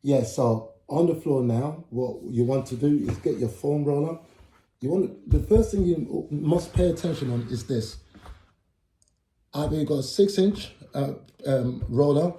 Yeah, so on the floor now, what you want to do is get your foam roller. The first thing you must pay attention on is this. Either you got a 6-inch roller.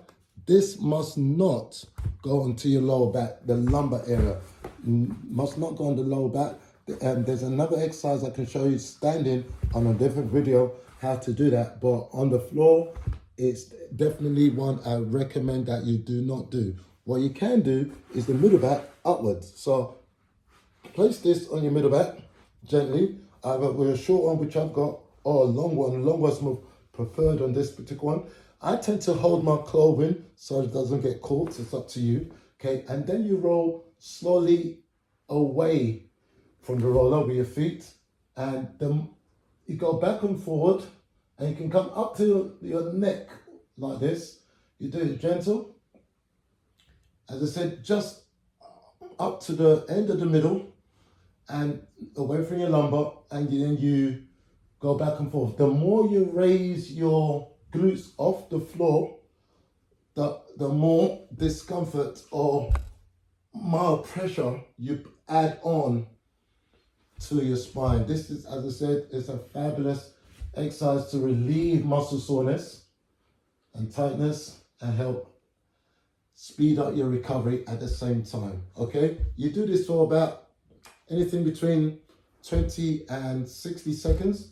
This must not go onto your lower back, the lumbar area. Must not go on the lower back. There's another exercise I can show you standing on a different video how to do that. But on the floor, it's definitely one I recommend that you do not do. What you can do is the middle back upwards. So place this on your middle back gently, either with a short one, which I've got, or a long one. A long one's more preferred on this particular one. I tend to hold my clothing so it doesn't get caught. It's up to you. Okay, and then you roll slowly away from the roller with your feet, and then you go back and forward, and you can come up to your neck like this. You do it gentle. As I said, just up to the end of the middle and away from your lumbar, and then you go back and forth. The more you raise your glutes off the floor, the more discomfort or mild pressure you add on to your spine. This is, as I said, is a fabulous exercise to relieve muscle soreness and tightness and help speed up your recovery at the same time. Okay, you do this for about anything between 20 and 60 seconds.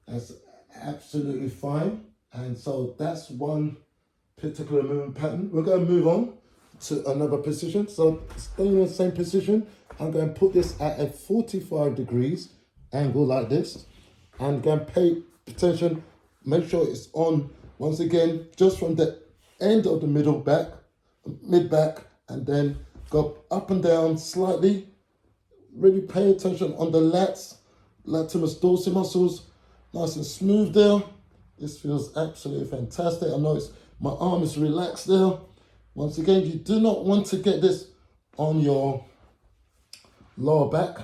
That's absolutely fine. And so that's one particular movement pattern. We're going to move on to another position. So staying in the same position, I'm going to put this at a 45 degrees angle like this. And going to pay attention, make sure it's on, once again, just from the end of the mid back, and then go up and down slightly. Really pay attention on the lats, latissimus dorsi muscles, nice and smooth there. This feels absolutely fantastic. I know my arm is relaxed there. Once again, you do not want to get this on your lower back.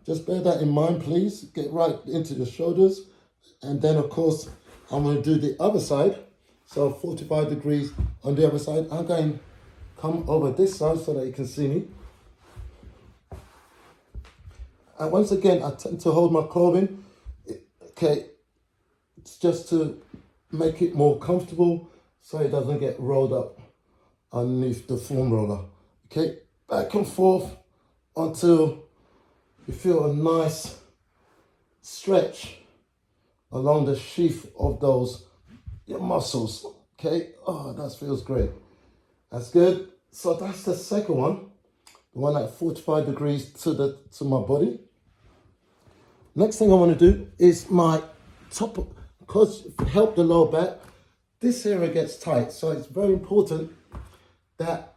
Just bear that in mind, please. Get right into the shoulders. And then, of course, I'm going to do the other side. So 45 degrees on the other side. I'm going to come over this side so that you can see me. And once again, I tend to hold my clothing. Okay, it's just to make it more comfortable so it doesn't get rolled up underneath the foam roller. Okay, back and forth until you feel a nice stretch along the sheath of your muscles. Okay, oh, that feels great. That's good. So that's the second one, the one at 45 degrees to my body. Next thing I want to do is my top, because to help the lower back, this area gets tight. So it's very important that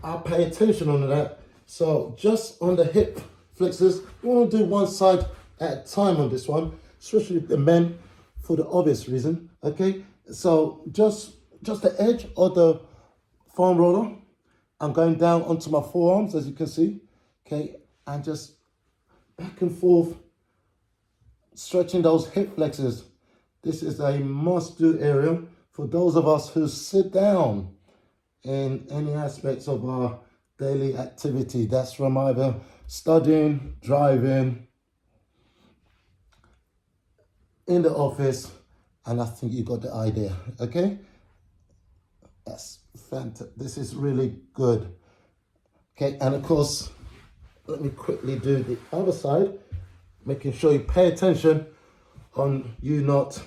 I pay attention on that. So just on the hip flexors, you want to do one side at a time on this one, especially the men, for the obvious reason. Okay, so just the edge of the foam roller, I'm going down onto my forearms, as you can see. Okay, and just back and forth, stretching those hip flexors. This is a must-do area for those of us who sit down in any aspects of our daily activity. That's from either studying, driving, in the office, and I think you got the idea, okay? That's fantastic. This is really good. Okay, and of course, let me quickly do the other side, making sure you pay attention on you not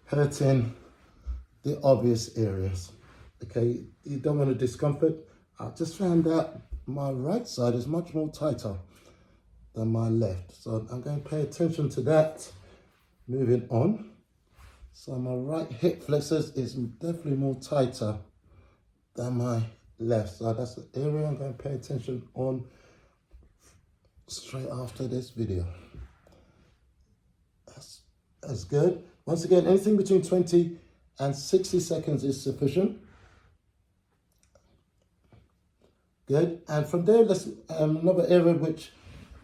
hurting the obvious areas. Okay, you don't want to discomfort. I just found that my right side is much more tighter than my left. So I'm going to pay attention to that. Moving on. So my right hip flexors is definitely more tighter than my left. So that's the area I'm going to pay attention on straight after this video. That's good. Once again, anything between 20 and 60 seconds is sufficient. Good. And from there, there's another area which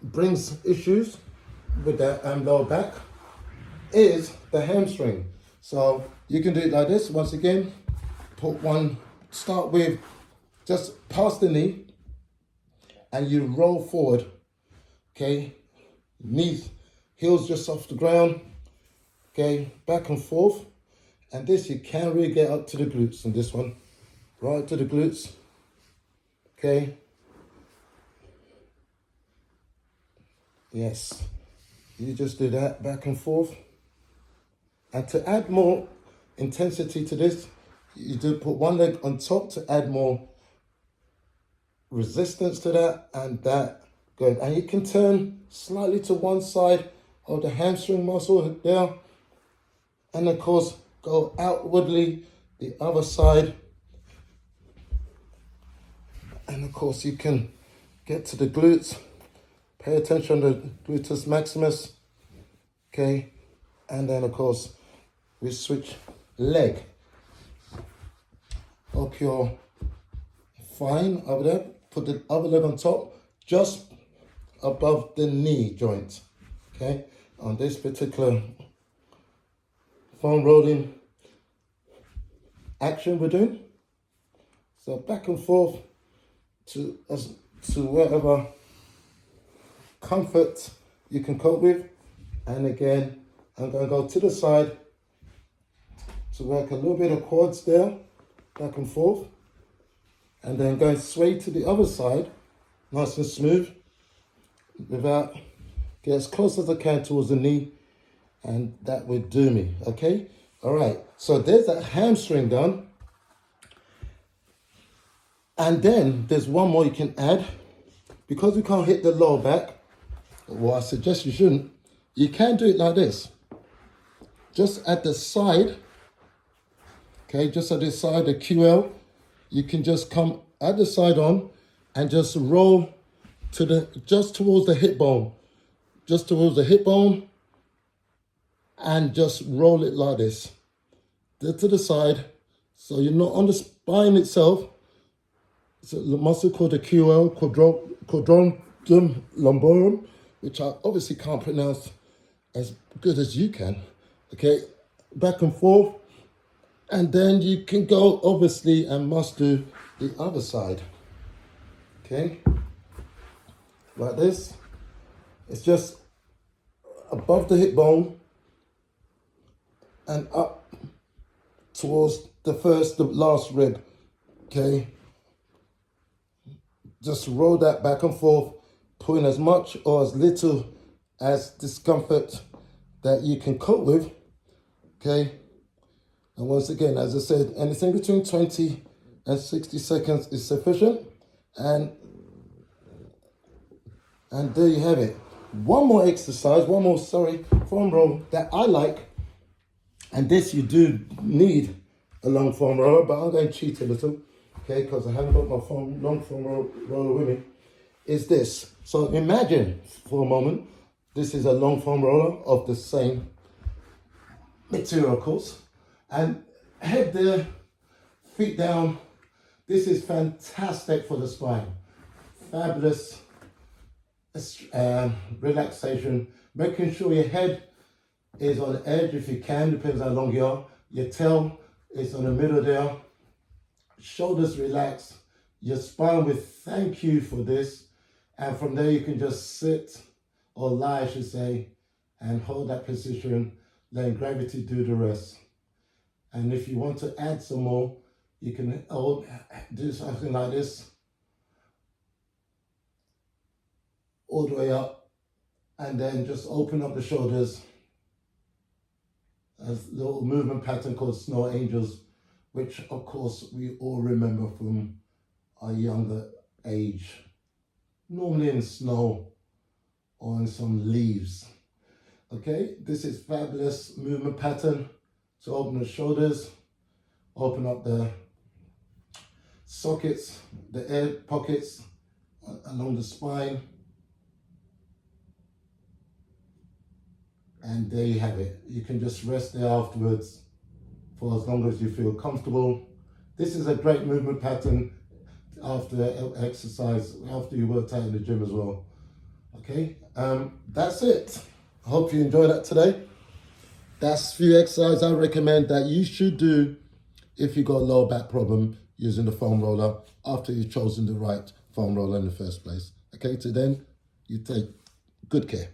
brings issues with the lower back is the hamstring. So you can do it like this. Once again, start with just past the knee, and you roll forward, okay? Knees, heels just off the ground, okay? Back and forth. And this, you can really get up to the glutes on this one. Right to the glutes, okay? Yes, you just do that, back and forth. And to add more intensity to this, you do put one leg on top to add more resistance to that, and that, good. And you can turn slightly to one side of the hamstring muscle there, and of course go outwardly the other side, and of course you can get to the glutes. Pay attention to gluteus maximus, okay? And then of course we switch leg up your fine over there. Put the other leg on top, just above the knee joint, okay? On this particular foam rolling action we're doing. So back and forth to whatever comfort you can cope with. And again, I'm going to go to the side to work a little bit of quads there, back and forth. And then going to sway to the other side, nice and smooth, without, get as close as I can towards the knee, and that would do me, okay? All right, so there's that hamstring done. And then there's one more you can add. Because we can't hit the lower back, well, I suggest you shouldn't, you can do it like this. Just at the side, okay, just at the side, the QL, you can just come at the side on and just roll to the, just towards the hip bone, and just roll it like this, to the side. So you're not on the spine itself. It's a muscle called the QL, quadratum lumborum, which I obviously can't pronounce as good as you can. Okay, back and forth. And then you can go, obviously, and must do the other side. Okay, like this. It's just above the hip bone and up towards the last rib. Okay, just roll that back and forth, putting as much or as little as discomfort that you can cope with. Okay. And once again, as I said, anything between 20 and 60 seconds is sufficient. And there you have it. One more exercise, foam roll that I like. And this you do need a long foam roller, but I'm going to cheat a little, okay, because I haven't got my long foam roller with me, is this. So imagine for a moment, this is a long foam roller of the same material, of course. And head there, feet down. This is fantastic for the spine. Fabulous relaxation. Making sure your head is on the edge if you can, depends how long you are. Your tail is on the middle there. Shoulders relax. Your spine will thank you for this. And from there you can just sit, or lie I should say, and hold that position, letting gravity do the rest. And if you want to add some more, you can do something like this, all the way up, and then just open up the shoulders. A little movement pattern called Snow Angels, which of course we all remember from our younger age, normally in snow or in some leaves. Okay, this is fabulous movement pattern. So open the shoulders, open up the sockets, the air pockets along the spine. And there you have it. You can just rest there afterwards for as long as you feel comfortable. This is a great movement pattern after exercise, after you worked out in the gym as well. Okay, that's it. I hope you enjoyed that today. That's a few exercises I recommend that you should do if you got a lower back problem, using the foam roller after you've chosen the right foam roller in the first place. Okay, to then you take good care.